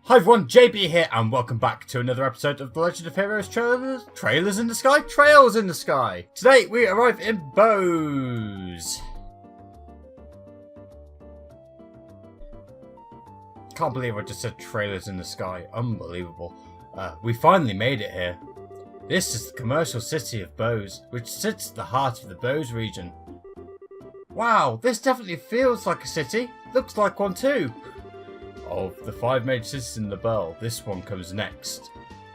Hi everyone, JB here, and welcome back to another episode of The Legend of Heroes Trailers in the Sky? Trails in the Sky! Today we arrive in Bose. Can't believe I just said Trailers in the Sky. Unbelievable. We finally made it here. This is the commercial city of Bose, which sits at the heart of the Bose region. Wow, this definitely feels like a city. Looks like one too. Of the 5 major cities in the Belle, this one comes next,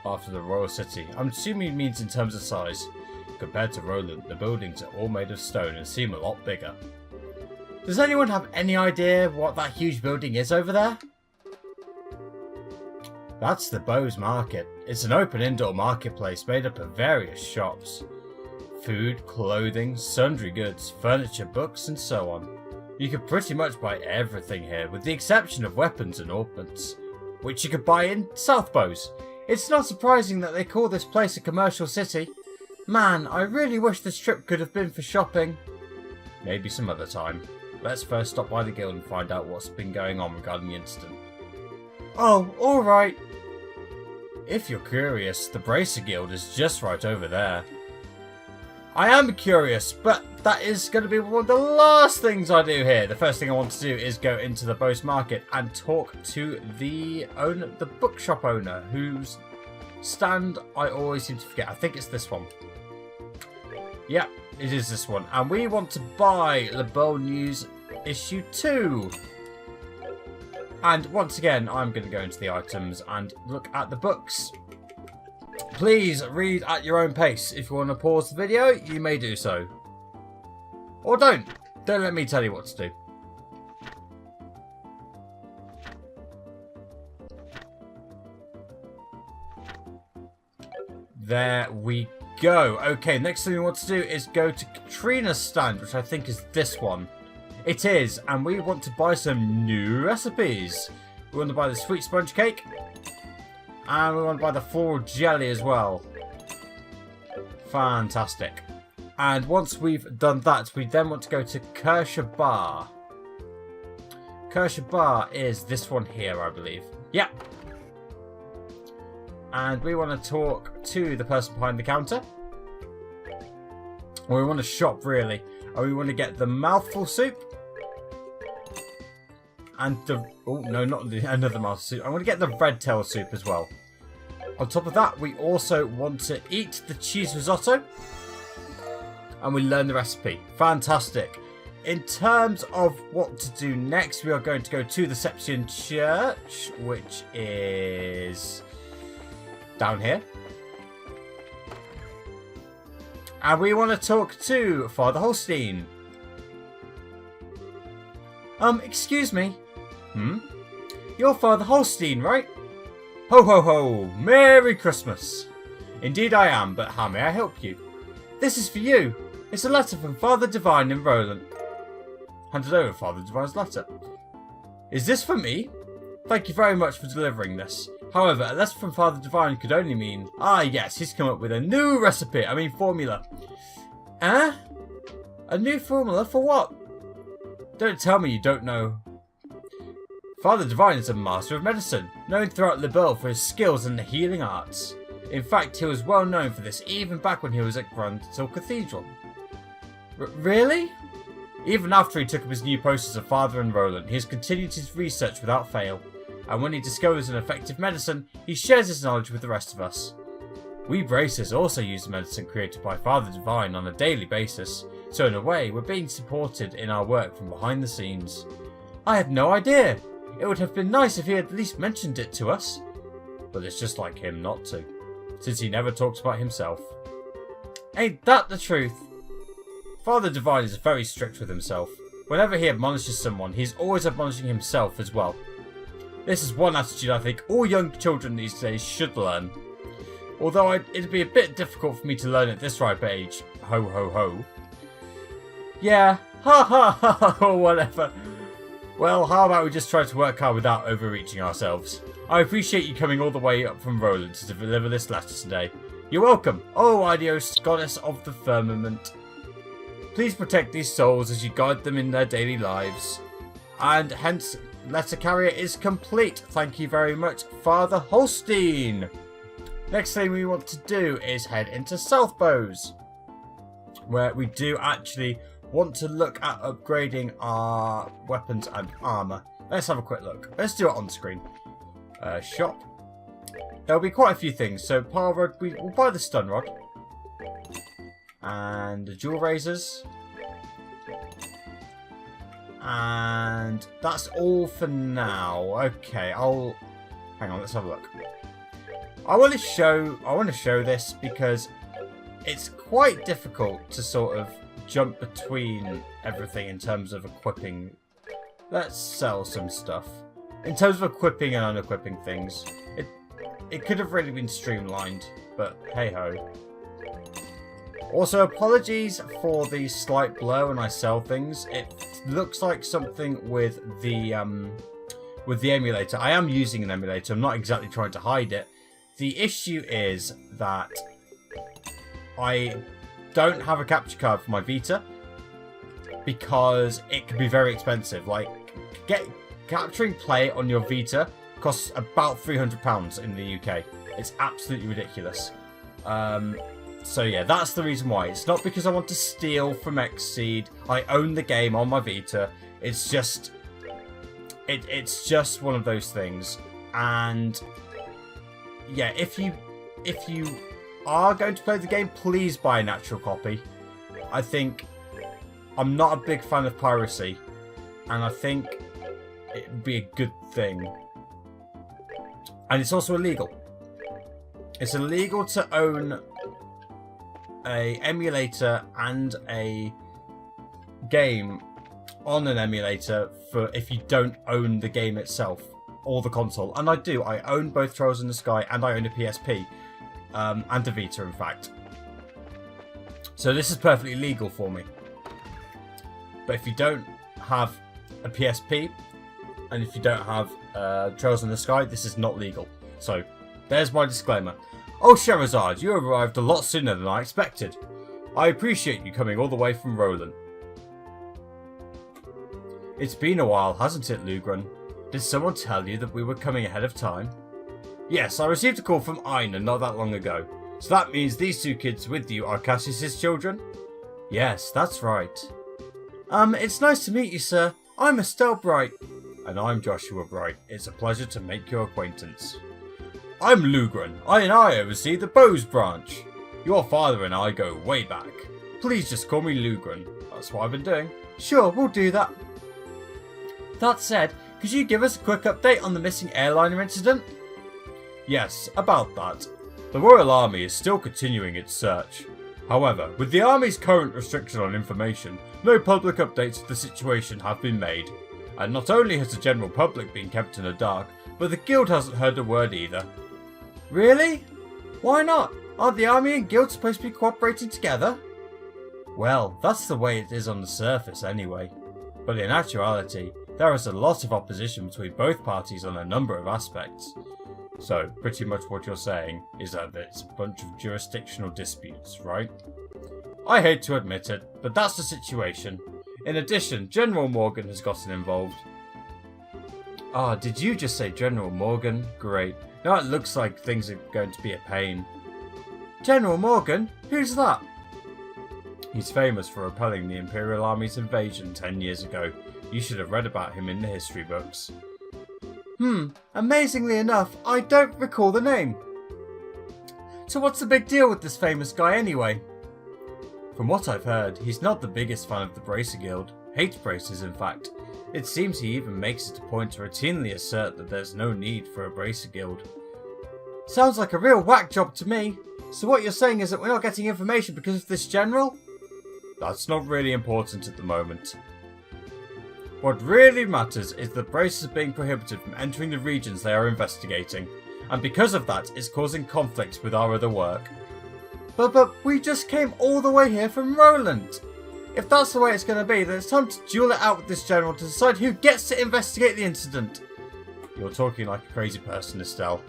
after the Royal City. I'm assuming it means in terms of size. Compared to Roland, the buildings are all made of stone and seem a lot bigger. Does anyone have any idea what that huge building is over there? That's the Bose Market. It's an open indoor marketplace made up of various shops. Food, clothing, sundry goods, furniture, books and so on. You can pretty much buy everything here, with the exception of weapons and ornaments, which you could buy in South Bose. It's not surprising that they call this place a commercial city. Man, I really wish this trip could have been for shopping. Maybe some other time. Let's first stop by the guild and find out what's been going on regarding the incident. Oh, alright. If you're curious, the Bracer Guild is just right over there. I am curious, but that is going to be one of the last things I do here. The first thing I want to do is go into the Bose Market and talk to the bookshop owner, whose stand I always seem to forget. I think it's this one. Yeah, it is this one. And we want to buy Le Beau News issue 2. And once again, I'm going to go into the items and look at the books. Please read at your own pace. If you want to pause the video, you may do so. Or don't. Don't let me tell you what to do. There we go. Okay, next thing we want to do is go to Katrina's stand, which I think is this one. It is, and we want to buy some new recipes. We want to buy the sweet sponge cake. And we want to buy the floral jelly as well. Fantastic. And once we've done that, we then want to go to Kirsche Bar. Kirsche Bar is this one here, I believe. Yep. And we want to talk to the person behind the counter. Or we want to shop, really. And we want to get the Mouthful soup. And the... Oh, no, not another Mouthful soup. I want to get the Redtail soup as well. On top of that, we also want to eat the cheese risotto. And we learn the recipe. Fantastic. In terms of what to do next, we are going to go to the Septian Church, which is down here. And we want to talk to Father Holstein. Excuse me. You're Father Holstein, right? Ho ho ho! Merry Christmas! Indeed I am, but how may I help you? This is for you. It's a letter from Father Divine in Roland. Handed over Father Divine's letter. Is this for me? Thank you very much for delivering this. However, a letter from Father Divine could only mean... Ah yes, he's come up with a new recipe. Formula. Eh? A new formula for what? Don't tell me you don't know. Father Divine is a master of medicine, known throughout Le Beau for his skills in the healing arts. In fact, he was well known for this even back when he was at Redtail Cathedral. Really? Even after he took up his new post as a father in Roland, he has continued his research without fail. And when he discovers an effective medicine, he shares his knowledge with the rest of us. We Bracers also use the medicine created by Father Divine on a daily basis, so in a way, we're being supported in our work from behind the scenes. I had no idea! It would have been nice if he had at least mentioned it to us. But it's just like him not to, since he never talks about himself. Ain't that the truth? Father Divine is very strict with himself. Whenever he admonishes someone, he's always admonishing himself as well. This is one attitude I think all young children these days should learn. Although it'd be a bit difficult for me to learn at this ripe age. Ho ho ho. Yeah, ha ha ha ha, or whatever. Well, how about we just try to work hard without overreaching ourselves? I appreciate you coming all the way up from Roland to deliver this letter today. You're welcome. Oh, adios, goddess of the firmament. Please protect these souls as you guide them in their daily lives. And hence, letter carrier is complete. Thank you very much, Father Holstein. Next thing we want to do is head into South Bose, where we do actually want to look at upgrading our weapons and armor. Let's have a quick look. Let's do it on screen. Shop. There'll be quite a few things. So, Power Rod, we'll buy the Stun Rod. And the Jewel Razors. And that's all for now. Okay, hang on, let's have a look. I want to show this because it's quite difficult to sort of jump between everything in terms of equipping. Let's sell some stuff. In terms of equipping and unequipping things, it could have really been streamlined, but hey ho. Also, apologies for the slight blur when I sell things. It looks like something with the emulator. I am using an emulator. I'm not exactly trying to hide it. The issue is that I don't have a capture card for my Vita because it can be very expensive. Like, capturing play on your Vita costs about £300 in the UK. It's absolutely ridiculous. So yeah, that's the reason why. It's not because I want to steal from Xseed. I own the game on my Vita. It's just one of those things. And yeah, if you are going to play the game, please buy a natural copy. I'm not a big fan of piracy, and I think it'd be a good thing. And it's also illegal. It's illegal to own a emulator and a game on an emulator if you don't own the game itself or the console. And I do. I own both Trails in the Sky and I own a PSP and a Vita, in fact. So this is perfectly legal for me. But if you don't have a PSP and if you don't have Trails in the Sky, this is not legal. So there's my disclaimer. Oh, Sherazard, you arrived a lot sooner than I expected. I appreciate you coming all the way from Roland. It's been a while, hasn't it, Lugren? Did someone tell you that we were coming ahead of time? Yes, I received a call from Einar not that long ago. So that means these two kids with you are Cassius's children? Yes, that's right. It's nice to meet you, sir. I'm Estelle Bright. And I'm Joshua Bright. It's a pleasure to make your acquaintance. I'm Lugren. I oversee the Bose branch. Your father and I go way back. Please just call me Lugren. That's what I've been doing. Sure, we'll do that. That said, could you give us a quick update on the missing airliner incident? Yes, about that. The Royal Army is still continuing its search. However, with the Army's current restriction on information, no public updates of the situation have been made. And not only has the general public been kept in the dark, but the Guild hasn't heard a word either. Really? Why not? Aren't the Army and Guild supposed to be cooperating together? Well, that's the way it is on the surface anyway. But in actuality, there is a lot of opposition between both parties on a number of aspects. So, pretty much what you're saying is that it's a bunch of jurisdictional disputes, right? I hate to admit it, but that's the situation. In addition, General Morgan has gotten involved. Ah, did you just say General Morgan? Great. Now it looks like things are going to be a pain. General Morgan? Who's that? He's famous for repelling the Imperial Army's invasion 10 years ago. You should have read about him in the history books. Amazingly enough, I don't recall the name. So what's the big deal with this famous guy anyway? From what I've heard, he's not the biggest fan of the Bracer Guild. Hates bracers, in fact. It seems he even makes it a point to routinely assert that there's no need for a Bracer Guild. Sounds like a real whack job to me. So what you're saying is that we're not getting information because of this general? That's not really important at the moment. What really matters is that bracers are being prohibited from entering the regions they are investigating, and because of that, it's causing conflicts with our other work. But we just came all the way here from Roland. If that's the way it's going to be, then it's time to duel it out with this general to decide who gets to investigate the incident. You're talking like a crazy person, Estelle.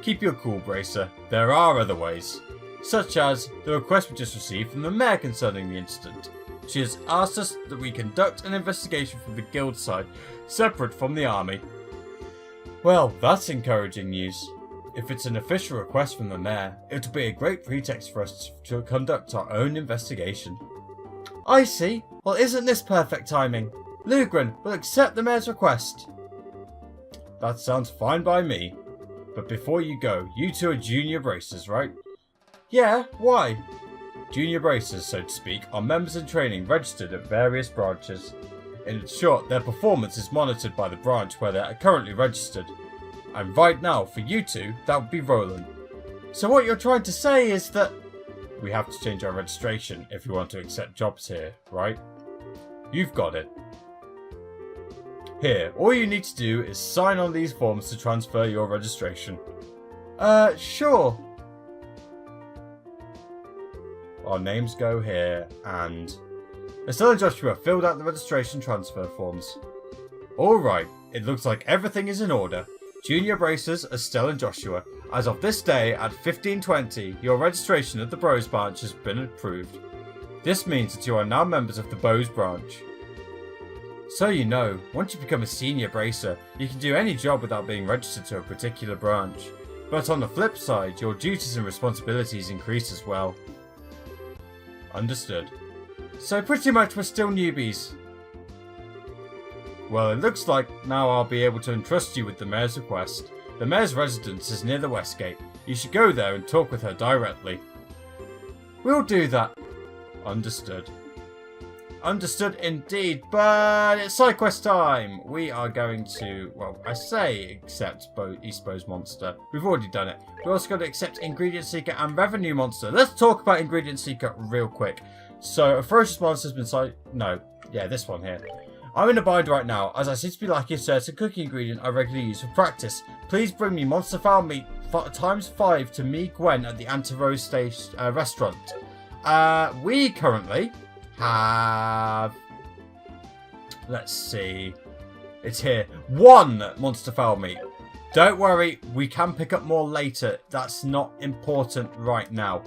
Keep your cool, Bracer. There are other ways. Such as the request we just received from the mayor concerning the incident. She has asked us that we conduct an investigation from the guild side, separate from the army. Well, that's encouraging news. If it's an official request from the mayor, it'll be a great pretext for us to conduct our own investigation. I see. Well, isn't this perfect timing? Lugren will accept the mayor's request. That sounds fine by me. But before you go, you two are junior bracers, right? Yeah, why? Junior bracers, so to speak, are members in training registered at various branches. In short, their performance is monitored by the branch where they are currently registered. And right now, for you two, that would be Roland. So what you're trying to say is that we have to change our registration if we want to accept jobs here, right? You've got it. Here, all you need to do is sign on these forms to transfer your registration. Sure. Our names go here, and Estelle and Joshua filled out the registration transfer forms. Alright, it looks like everything is in order. Junior Bracers, Estelle and Joshua. As of this day, at 15:20, your registration at the Bose branch has been approved. This means that you are now members of the Bose branch. So you know, once you become a senior bracer, you can do any job without being registered to a particular branch. But on the flip side, your duties and responsibilities increase as well. Understood. So pretty much we're still newbies. Well, it looks like now I'll be able to entrust you with the mayor's request. The mayor's residence is near the west gate. You should go there and talk with her directly. We'll do that. Understood. Understood indeed, but it's side quest time. We are going to, well, I say accept East Bose Monster. We've already done it. We're also going to accept Ingredient Seeker and Ravennue Monster. Let's talk about Ingredient Seeker real quick. So, a ferocious monster has been this one here. I'm in a bind right now, as I seem to be lacking a certain cooking ingredient I regularly use for practice. Please bring me monster fowl meat ×5 to me, Gwen, at the Anti-Rose restaurant. We currently have, let's see, it's here, 1 monster fowl meat. Don't worry, we can pick up more later. That's not important right now.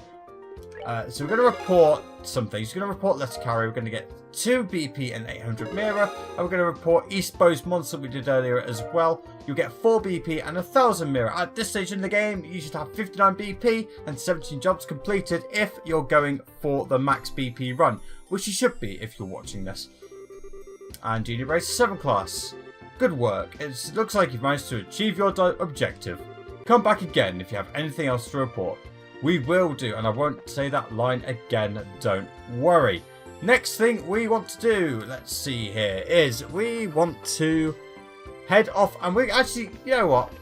So we're going to report some things. We're going to report Letter Carrier. We're going to get 2 BP and 800 Mira. And we're going to report East Bose Monster we did earlier as well. You'll get 4 BP and 1000 Mira. At this stage in the game, you should have 59 BP and 17 jobs completed if you're going for the max BP run, which you should be if you're watching this. And Junior Bracer 7 class. Good work. It looks like you've managed to achieve your objective. Come back again if you have anything else to report. We will do, and I won't say that line again, don't worry. Next thing we want to do, let's see here, is we want to head off, and we actually, you know what?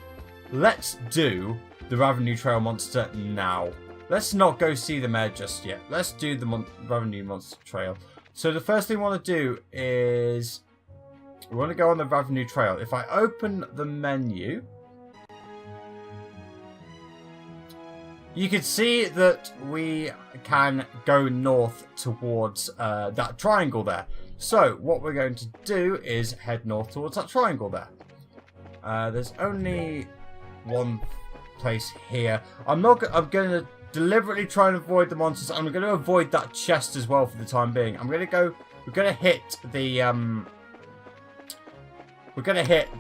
Let's do the Ravennue Trail Monster now. Let's not go see the mayor just yet. Let's do the Ravennue Monster Trail. So the first thing we want to do is we want to go on the Ravennue Trail. If I open the menu, you can see that we can go north towards that triangle there. So what we're going to do is head north towards that triangle there. There's only one place here. I'm going to deliberately try and avoid the monsters. I'm going to avoid that chest as well for the time being. We're going to hit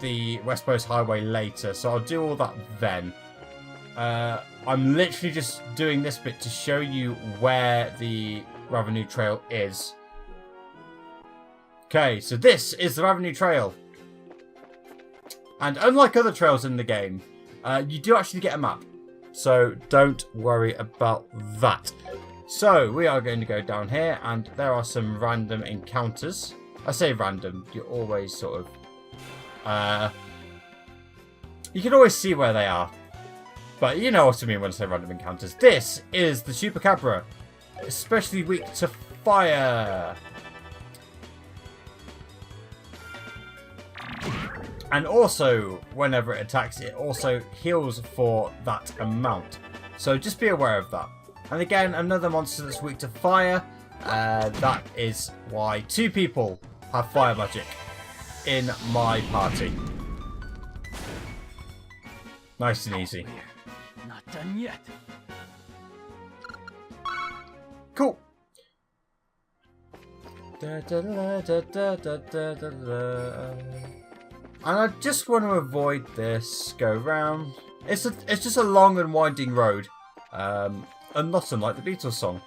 the West Bose Highway later, so I'll do all that then. I'm literally just doing this bit to show you where the Ravennue Trail is. Okay, so this is the Ravennue Trail. And unlike other trails in the game, you do actually get a map. So don't worry about that. So we are going to go down here, and there are some random encounters. I say random, you're always sort of... you can always see where they are. But you know what I mean when I say random encounters. This is the Chupacabra, especially weak to fire. And also, whenever it attacks, it also heals for that amount. So just be aware of that. And again, another monster that's weak to fire. That is why 2 people have fire magic in my party. Nice and easy. Not done yet. Cool. And I just want to avoid this go round. It's just a long and winding road, and not unlike the Beatles song.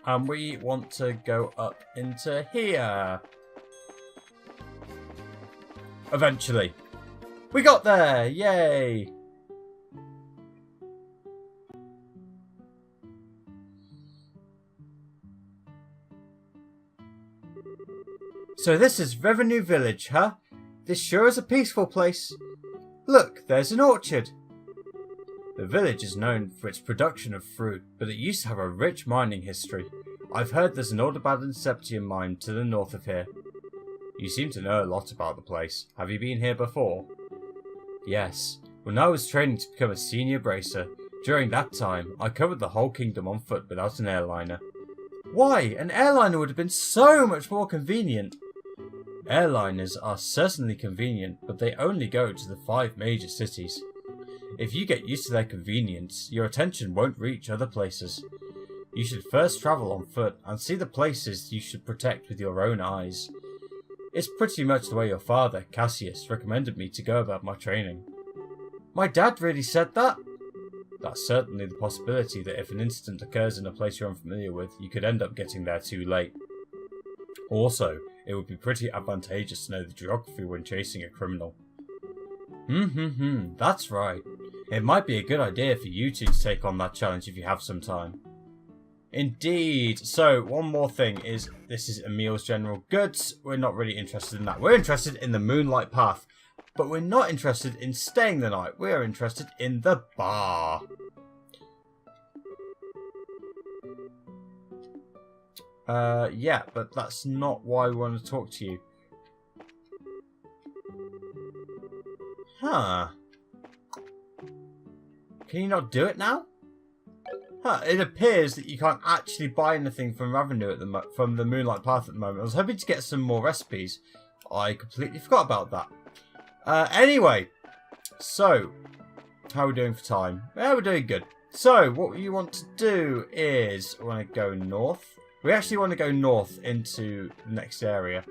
And we want to go up into here. Eventually. We got there! Yay! So this is Ravennue Village, huh? This sure is a peaceful place. Look, there's an orchard. The village is known for its production of fruit, but it used to have a rich mining history. I've heard there's an old abandoned septium mine to the north of here. You seem to know a lot about the place. Have you been here before? Yes. When I was training to become a senior bracer, during that time, I covered the whole kingdom on foot without an airliner. Why? An airliner would have been so much more convenient. Airliners are certainly convenient, but they only go to the 5 major cities. If you get used to their convenience, your attention won't reach other places. You should first travel on foot and see the places you should protect with your own eyes. It's pretty much the way your father, Cassius, recommended me to go about my training. My dad really said that? That's certainly the possibility that if an incident occurs in a place you're unfamiliar with, you could end up getting there too late. Also, it would be pretty advantageous to know the geography when chasing a criminal. That's right. It might be a good idea for you two to take on that challenge if you have some time. Indeed. So, one more thing is, this is Emil's General Goods. We're not really interested in that. We're interested in the Moonlight Path. But we're not interested in staying the night. We're interested in the bar. Yeah, but that's not why we want to talk to you. Huh. Can you not do it now? Huh, it appears that you can't actually buy anything from Ravennue from the Moonlight Path at the moment. I was hoping to get some more recipes. I completely forgot about that. Anyway, so, how are we doing for time? Yeah, we're doing good. So, what you want to do is, we want to go north. We actually want to go north into the next area.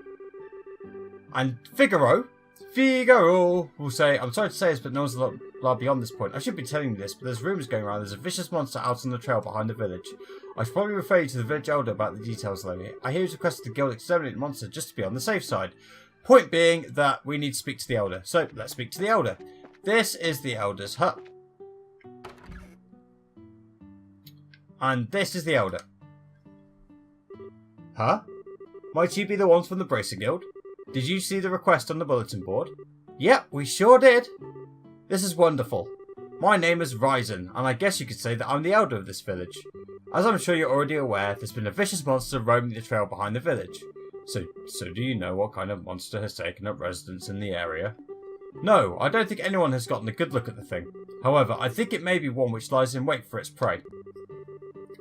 And Figaro will say, I'm sorry to say this, but no one's allowed beyond this point. I should be telling you this, but there's rumours going around. There's a vicious monster out on the trail behind the village. I should probably refer you to the village elder about the details though. I hear he's requested the guild exterminate the monster just to be on the safe side. Point being that we need to speak to the elder. So, let's speak to the elder. This is the elder's hut. And this is the elder. Huh? Might you be the ones from the Bracer Guild? Did you see the request on the bulletin board? Yep, we sure did. This is wonderful. My name is Ryzen, and I guess you could say that I'm the elder of this village. As I'm sure you're already aware, there's been a vicious monster roaming the trail behind the village. So do you know what kind of monster has taken up residence in the area? No, I don't think anyone has gotten a good look at the thing. However, I think it may be one which lies in wait for its prey.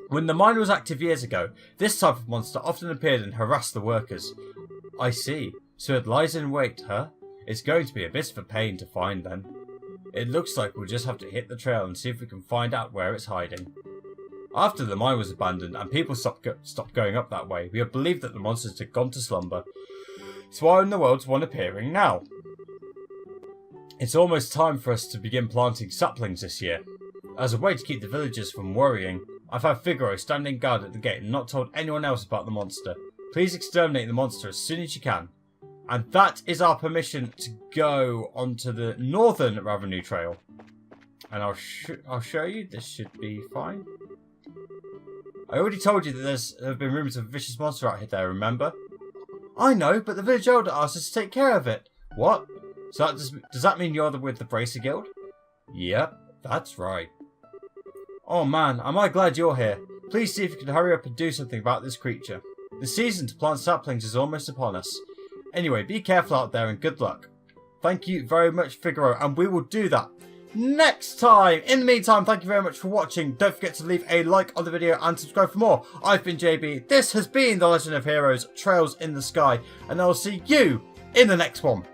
When the mine was active years ago, this type of monster often appeared and harassed the workers. I see. So it lies in wait, huh? It's going to be a bit of a pain to find then. It looks like we'll just have to hit the trail and see if we can find out where it's hiding. After the mine was abandoned and people stopped going up that way, we have believed that the monsters had gone to slumber. So why in the world's one appearing now? It's almost time for us to begin planting saplings this year. As a way to keep the villagers from worrying, I've had Figaro standing guard at the gate and not told anyone else about the monster. Please exterminate the monster as soon as you can. And that is our permission to go onto the northern Ravennue Trail. And I'll show you. This should be fine. I already told you that there have been rumours of a vicious monster out here there, remember? I know, but the village elder asked us to take care of it. What? So does that mean you're with the Bracer Guild? Yep, that's right. Oh man, am I glad you're here. Please see if you can hurry up and do something about this creature. The season to plant saplings is almost upon us. Anyway, be careful out there and good luck. Thank you very much, Figaro, and we will do that next time. In the meantime, thank you very much for watching. Don't forget to leave a like on the video and subscribe for more. I've been JB. This has been The Legend of Heroes Trails in the Sky, and I'll see you in the next one.